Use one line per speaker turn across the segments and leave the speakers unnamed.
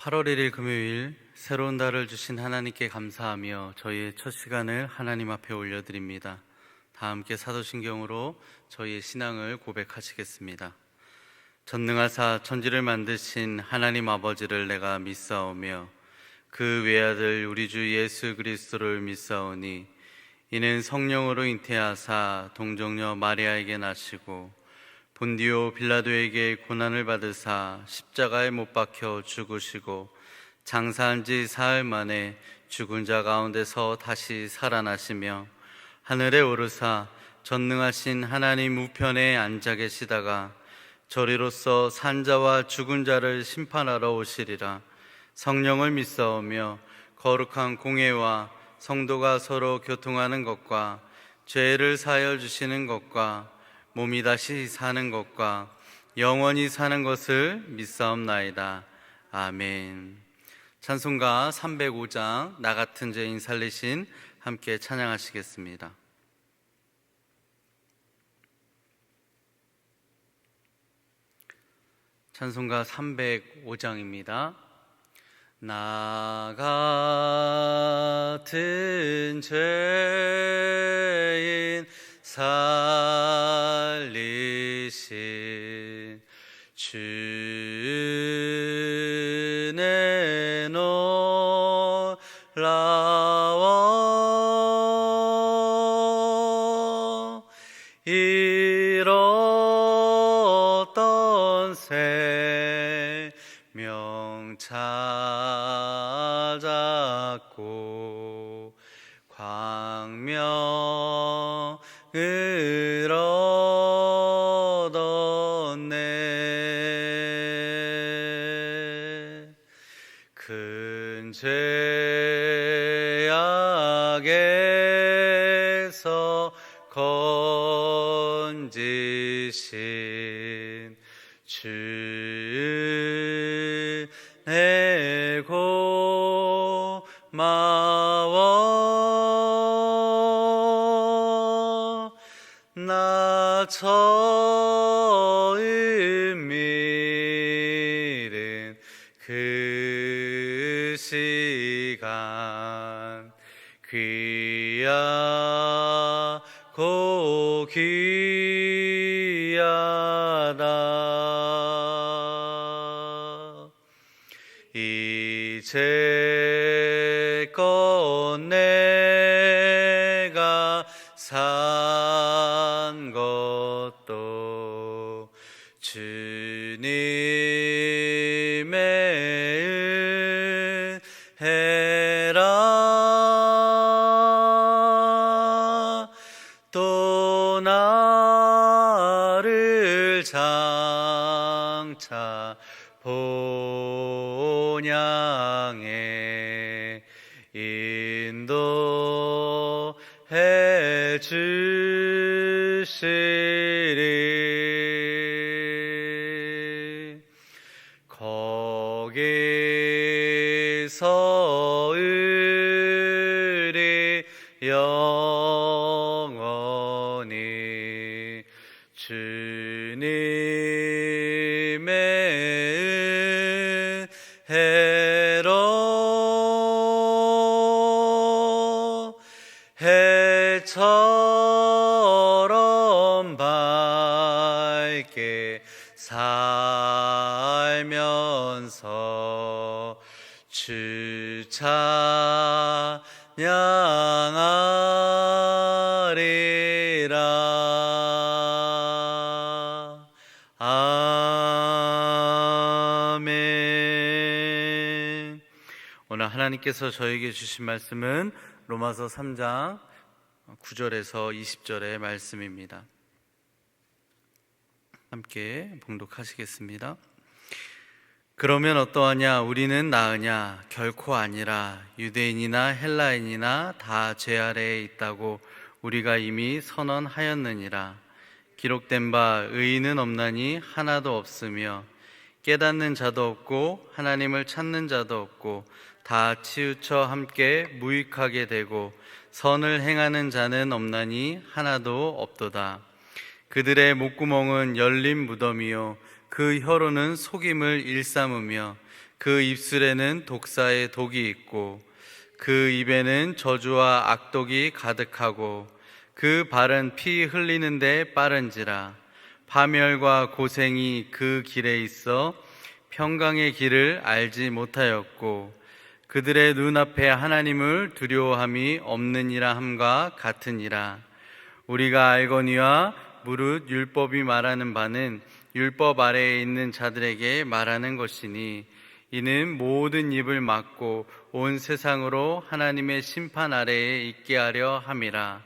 8월 1일 금요일 새로운 달을 주신 하나님께 감사하며 저희의 첫 시간을 하나님 앞에 올려드립니다. 다 함께 사도신경으로 저희의 신앙을 고백하시겠습니다. 전능하사 천지를 만드신 하나님 아버지를 내가 믿사오며 그 외아들 우리 주 예수 그리스도를 믿사오니 이는 성령으로 잉태하사 동정녀 마리아에게 나시고 본디오 빌라도에게 고난을 받으사 십자가에 못 박혀 죽으시고 장사한 지 사흘 만에 죽은 자 가운데서 다시 살아나시며 하늘에 오르사 전능하신 하나님 우편에 앉아 계시다가 저리로서 산자와 죽은 자를 심판하러 오시리라. 성령을 믿사오며 거룩한 공회와 성도가 서로 교통하는 것과 죄를 사하여 주시는 것과 몸이 다시 사는 것과 영원히 사는 것을 믿사옵나이다. 아멘. 찬송가 305장 나 같은 죄인 살리신 함께 찬양하시겠습니다. 찬송가 305장입니다. 나 같은 죄인 살리신 주의 놀라워 잃었던 생명 찾았고 광명을 얻었네. 큰 죄악에서 건지신 주의 고마워. 나 처음 믿은 그 시간 귀하고 귀하다. 이제껏 내가 산 것도 주님의 은혜라. 또 나를 장차 본향에 인도해 주시리. 거기서 우리 영원히 주님의 은혜로 해처럼 밝게 살면서 주 찬양하리라. 아멘. 오늘 하나님께서 저에게 주신 말씀은 로마서 3장 9절에서 20절의 말씀입니다. 함께 봉독하시겠습니다. 그러면 어떠하냐? 우리는 나으냐? 결코 아니라. 유대인이나 헬라인이나 다 죄 아래에 있다고 우리가 이미 선언하였느니라. 기록된 바 의인은 없나니 하나도 없으며 깨닫는 자도 없고 하나님을 찾는 자도 없고 다 치우쳐 함께 무익하게 되고 선을 행하는 자는 없나니 하나도 없도다. 그들의 목구멍은 열린 무덤이요 그 혀로는 속임을 일삼으며 그 입술에는 독사의 독이 있고 그 입에는 저주와 악독이 가득하고 그 발은 피 흘리는데 빠른지라. 파멸과 고생이 그 길에 있어 평강의 길을 알지 못하였고 그들의 눈앞에 하나님을 두려워함이 없느니라 함과 같으니라. 우리가 알거니와 무릇 율법이 말하는 바는 율법 아래에 있는 자들에게 말하는 것이니 이는 모든 입을 막고 온 세상으로 하나님의 심판 아래에 있게 하려 함이라.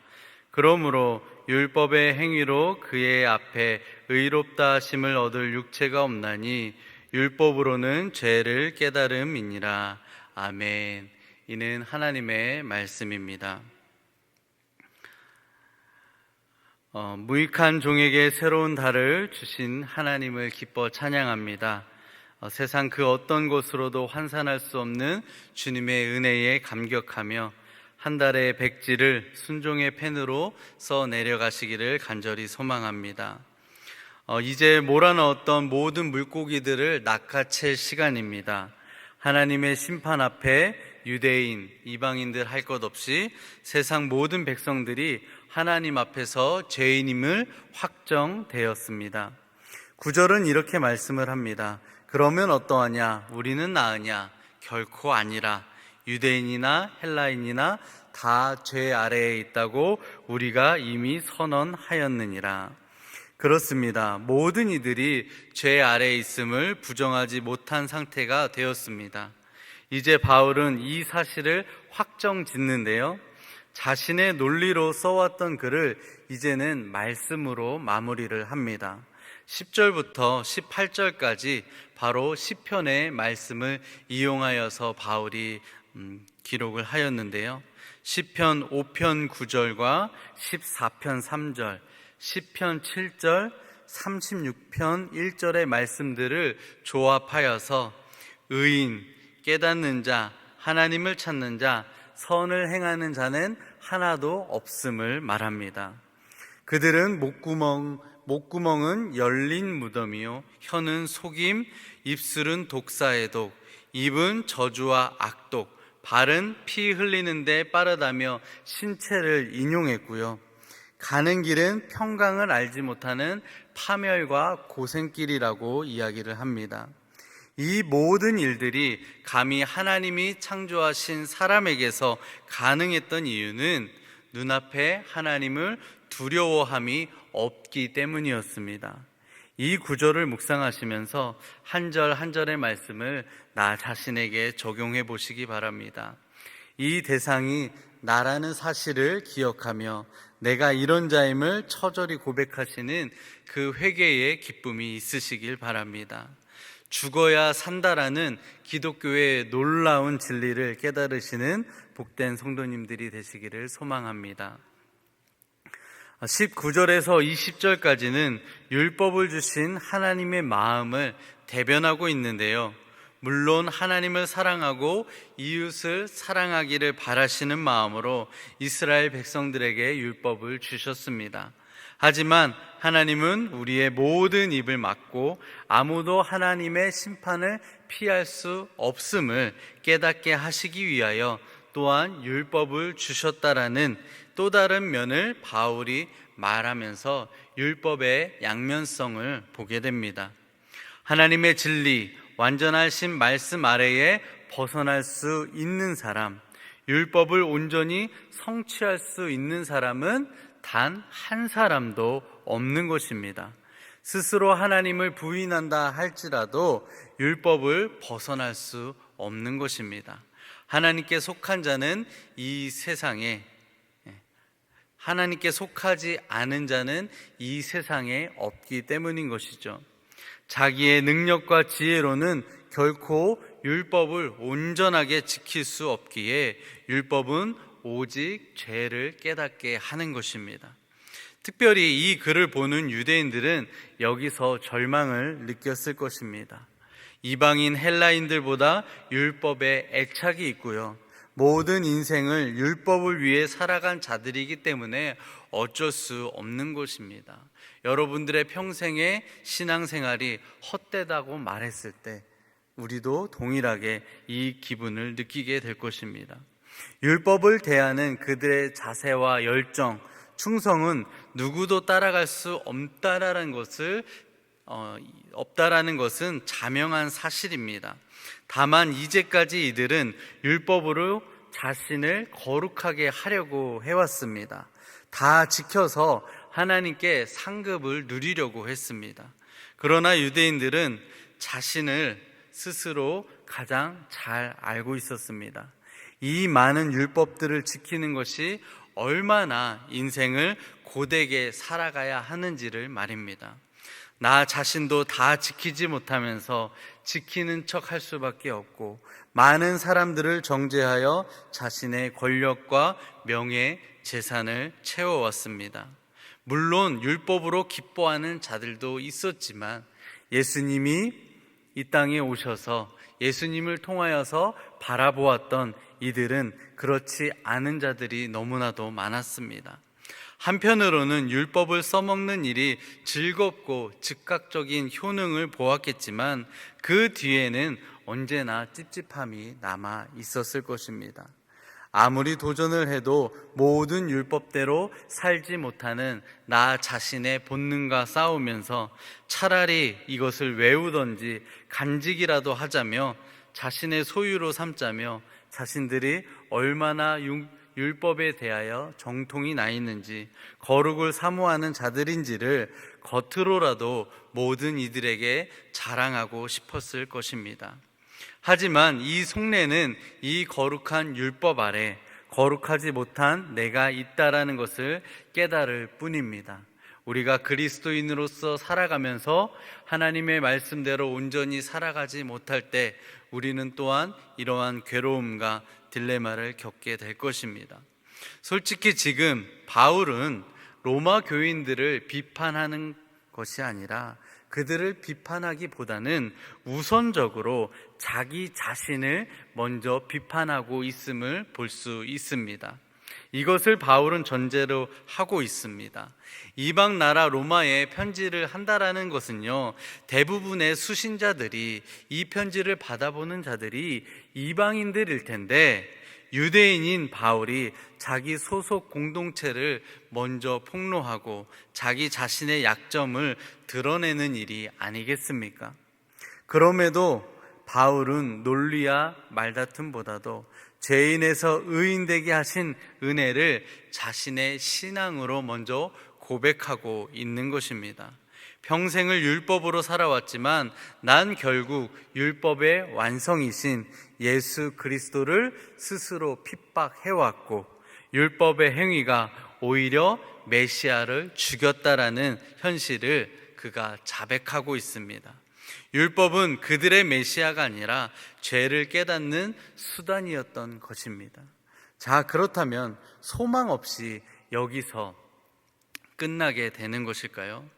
그러므로 율법의 행위로 그의 앞에 의롭다 하심을 얻을 육체가 없나니 율법으로는 죄를 깨달음이니라. 아멘. 이는 하나님의 말씀입니다. 무익한 종에게 새로운 달을 주신 하나님을 기뻐 찬양합니다. 세상 그 어떤 것으로도 환산할 수 없는 주님의 은혜에 감격하며 한 달의 백지를 순종의 펜으로 써 내려가시기를 간절히 소망합니다. 이제 몰아넣었던 모든 물고기들을 낚아챌 시간입니다. 하나님의 심판 앞에 유대인, 이방인들 할 것 없이 세상 모든 백성들이 하나님 앞에서 죄인임을 확정되었습니다. 9절은 이렇게 말씀을 합니다. 그러면 어떠하냐? 우리는 나으냐? 결코 아니라. 유대인이나 헬라인이나 다 죄 아래에 있다고 우리가 이미 선언하였느니라. 그렇습니다. 모든 이들이 죄 아래에 있음을 부정하지 못한 상태가 되었습니다. 이제 바울은 이 사실을 확정짓는데요, 자신의 논리로 써왔던 글을 이제는 말씀으로 마무리를 합니다. 10절부터 18절까지 바로 시편의 말씀을 이용하여서 바울이 기록을 하였는데요, 시편 5편 9절과 14편 3절, 시편 7절, 36편 1절의 말씀들을 조합하여서 의인, 깨닫는 자, 하나님을 찾는 자, 선을 행하는 자는 하나도 없음을 말합니다. 그들은 목구멍은 열린 무덤이요, 혀는 속임, 입술은 독사의 독, 입은 저주와 악독, 발은 피 흘리는데 빠르다며 신체를 인용했고요, 가는 길은 평강을 알지 못하는 파멸과 고생길이라고 이야기를 합니다. 이 모든 일들이 감히 하나님이 창조하신 사람에게서 가능했던 이유는 눈앞에 하나님을 두려워함이 없기 때문이었습니다. 이 구절을 묵상하시면서 한 절 한 절의 말씀을 나 자신에게 적용해 보시기 바랍니다. 이 대상이 나라는 사실을 기억하며 내가 이런 자임을 처절히 고백하시는 그 회개의 기쁨이 있으시길 바랍니다. 죽어야 산다라는 기독교의 놀라운 진리를 깨달으시는 복된 성도님들이 되시기를 소망합니다. 19절에서 20절까지는 율법을 주신 하나님의 마음을 대변하고 있는데요, 물론 하나님을 사랑하고 이웃을 사랑하기를 바라시는 마음으로 이스라엘 백성들에게 율법을 주셨습니다. 하지만 하나님은 우리의 모든 입을 막고 아무도 하나님의 심판을 피할 수 없음을 깨닫게 하시기 위하여 또한 율법을 주셨다라는 또 다른 면을 바울이 말하면서 율법의 양면성을 보게 됩니다. 하나님의 진리, 완전하신 말씀 아래에 벗어날 수 있는 사람, 율법을 온전히 성취할 수 있는 사람은 단 한 사람도 없는 것입니다. 스스로 하나님을 부인한다 할지라도 율법을 벗어날 수 없는 것입니다. 하나님께 속한 자는 이 세상에, 하나님께 속하지 않은 자는 이 세상에 없기 때문인 것이죠. 자기의 능력과 지혜로는 결코 율법을 온전하게 지킬 수 없기에 율법은 오직 죄를 깨닫게 하는 것입니다. 특별히 이 글을 보는 유대인들은 여기서 절망을 느꼈을 것입니다. 이방인 헬라인들보다 율법에 애착이 있고요, 모든 인생을 율법을 위해 살아간 자들이기 때문에 어쩔 수 없는 것입니다. 여러분들의 평생의 신앙생활이 헛되다고 말했을 때 우리도 동일하게 이 기분을 느끼게 될 것입니다. 율법을 대하는 그들의 자세와 열정, 충성은 누구도 따라갈 수 없다라는 것은 자명한 사실입니다. 다만 이제까지 이들은 율법으로 자신을 거룩하게 하려고 해왔습니다. 다 지켜서 하나님께 상급을 누리려고 했습니다. 그러나 유대인들은 자신을 스스로 가장 잘 알고 있었습니다. 이 많은 율법들을 지키는 것이 얼마나 인생을 고되게 살아가야 하는지를 말입니다. 나 자신도 다 지키지 못하면서 지키는 척 할 수밖에 없고, 많은 사람들을 정죄하여 자신의 권력과 명예, 재산을 채워왔습니다. 물론 율법으로 기뻐하는 자들도 있었지만 예수님이 이 땅에 오셔서 예수님을 통하여서 바라보았던 이들은 그렇지 않은 자들이 너무나도 많았습니다. 한편으로는 율법을 써먹는 일이 즐겁고 즉각적인 효능을 보았겠지만 그 뒤에는 언제나 찝찝함이 남아 있었을 것입니다. 아무리 도전을 해도 모든 율법대로 살지 못하는 나 자신의 본능과 싸우면서 차라리 이것을 외우던지 간직이라도 하자며 자신의 소유로 삼자며 자신들이 얼마나 율법에 대하여 정통이 나 있는지, 거룩을 사모하는 자들인지를 겉으로라도 모든 이들에게 자랑하고 싶었을 것입니다. 하지만 이 속내는 이 거룩한 율법 아래 거룩하지 못한 내가 있다라는 것을 깨달을 뿐입니다. 우리가 그리스도인으로서 살아가면서 하나님의 말씀대로 온전히 살아가지 못할 때 우리는 또한 이러한 괴로움과 딜레마를 겪게 될 것입니다. 솔직히 지금 바울은 로마 교인들을 비판하는 것이 아니라 그들을 비판하기보다는 우선적으로 자기 자신을 먼저 비판하고 있음을 볼 수 있습니다. 이것을 바울은 전제로 하고 있습니다. 이방 나라 로마에 편지를 한다라는 것은요, 대부분의 수신자들이, 이 편지를 받아보는 자들이 이방인들일 텐데 유대인인 바울이 자기 소속 공동체를 먼저 폭로하고 자기 자신의 약점을 드러내는 일이 아니겠습니까? 그럼에도 바울은 논리와 말다툼보다도 죄인에서 의인되게 하신 은혜를 자신의 신앙으로 먼저 고백하고 있는 것입니다. 평생을 율법으로 살아왔지만 난 결국 율법의 완성이신 예수 그리스도를 스스로 핍박해왔고 율법의 행위가 오히려 메시아를 죽였다라는 현실을 그가 자백하고 있습니다. 율법은 그들의 메시아가 아니라 죄를 깨닫는 수단이었던 것입니다. 자, 그렇다면 소망 없이 여기서 끝나게 되는 것일까요?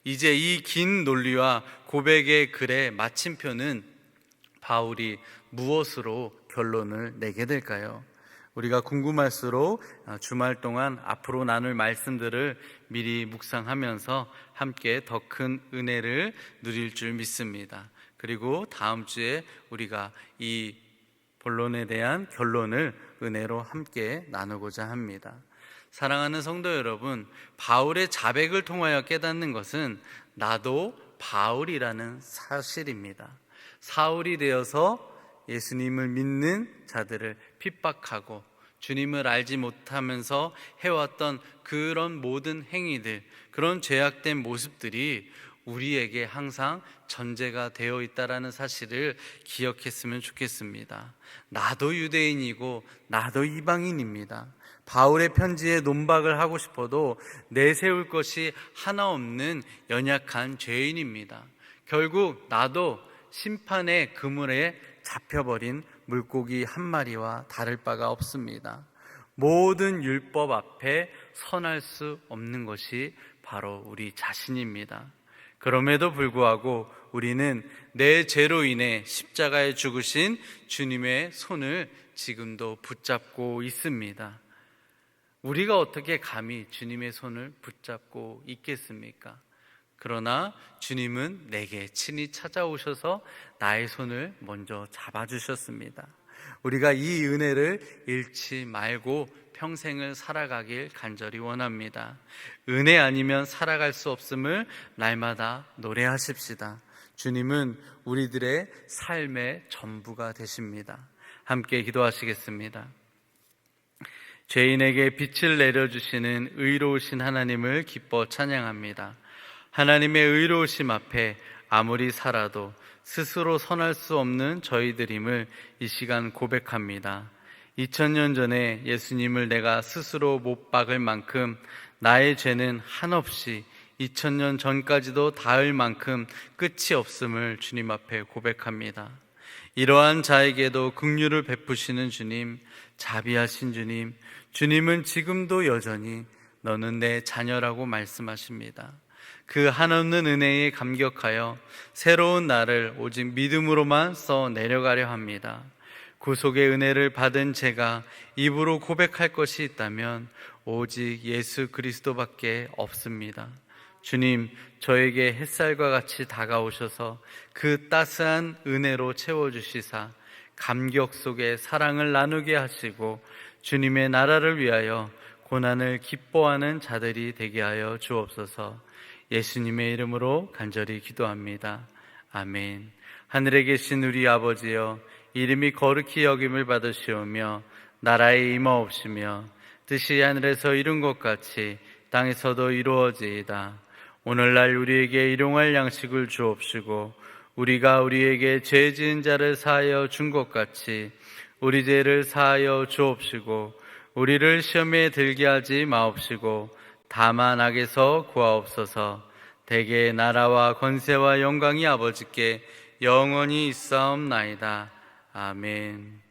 이제 이 긴 논리와 고백의 글의 마침표는 바울이 무엇으로 결론을 내게 될까요? 우리가 궁금할수록 주말 동안 앞으로 나눌 말씀들을 미리 묵상하면서 함께 더 큰 은혜를 누릴 줄 믿습니다. 그리고 다음 주에 우리가 이 본론에 대한 결론을 은혜로 함께 나누고자 합니다. 사랑하는 성도 여러분, 바울의 자백을 통하여 깨닫는 것은 나도 바울이라는 사실입니다. 사울이 되어서 예수님을 믿는 자들을 핍박하고 주님을 알지 못하면서 해왔던 그런 모든 행위들, 그런 죄악된 모습들이 우리에게 항상 전제가 되어 있다라는 사실을 기억했으면 좋겠습니다. 나도 유대인이고 나도 이방인입니다. 바울의 편지에 논박을 하고 싶어도 내세울 것이 하나 없는 연약한 죄인입니다. 결국 나도 심판의 그물에 잡혀버린 물고기 한 마리와 다를 바가 없습니다. 모든 율법 앞에 선할 수 없는 것이 바로 우리 자신입니다. 그럼에도 불구하고 우리는 내 죄로 인해 십자가에 죽으신 주님의 손을 지금도 붙잡고 있습니다. 우리가 어떻게 감히 주님의 손을 붙잡고 있겠습니까? 그러나 주님은 내게 친히 찾아오셔서 나의 손을 먼저 잡아주셨습니다. 우리가 이 은혜를 잃지 말고 평생을 살아가길 간절히 원합니다. 은혜 아니면 살아갈 수 없음을 날마다 노래하십시다. 주님은 우리들의 삶의 전부가 되십니다. 함께 기도하시겠습니다. 죄인에게 빛을 내려주시는 의로우신 하나님을 기뻐 찬양합니다. 하나님의 의로우심 앞에 아무리 살아도 스스로 선할 수 없는 저희들임을 이 시간 고백합니다. 2000년 전에 예수님을 내가 스스로 못 박을 만큼 나의 죄는 한없이 2000년 전까지도 닿을 만큼 끝이 없음을 주님 앞에 고백합니다. 이러한 자에게도 긍휼을 베푸시는 주님, 자비하신 주님, 주님은 지금도 여전히 너는 내 자녀라고 말씀하십니다. 그 한없는 은혜에 감격하여 새로운 나를 오직 믿음으로만 써 내려가려 합니다. 구속의 은혜를 받은 제가 입으로 고백할 것이 있다면 오직 예수 그리스도밖에 없습니다. 주님, 저에게 햇살과 같이 다가오셔서 그 따스한 은혜로 채워주시사 감격 속에 사랑을 나누게 하시고 주님의 나라를 위하여 고난을 기뻐하는 자들이 되게 하여 주옵소서. 예수님의 이름으로 간절히 기도합니다. 아멘. 하늘에 계신 우리 아버지여, 이름이 거룩히 여김을 받으시오며 나라에 임하옵시며 뜻이 하늘에서 이룬 것 같이 땅에서도 이루어지이다. 오늘날 우리에게 일용할 양식을 주옵시고 우리가 우리에게 죄 지은 자를 사하여 준 것 같이 우리 죄를 사하여 주옵시고 우리를 시험에 들게 하지 마옵시고 다만 악에서 구하옵소서. 대개의 나라와 권세와 영광이 아버지께 영원히 있사옵나이다. 아멘.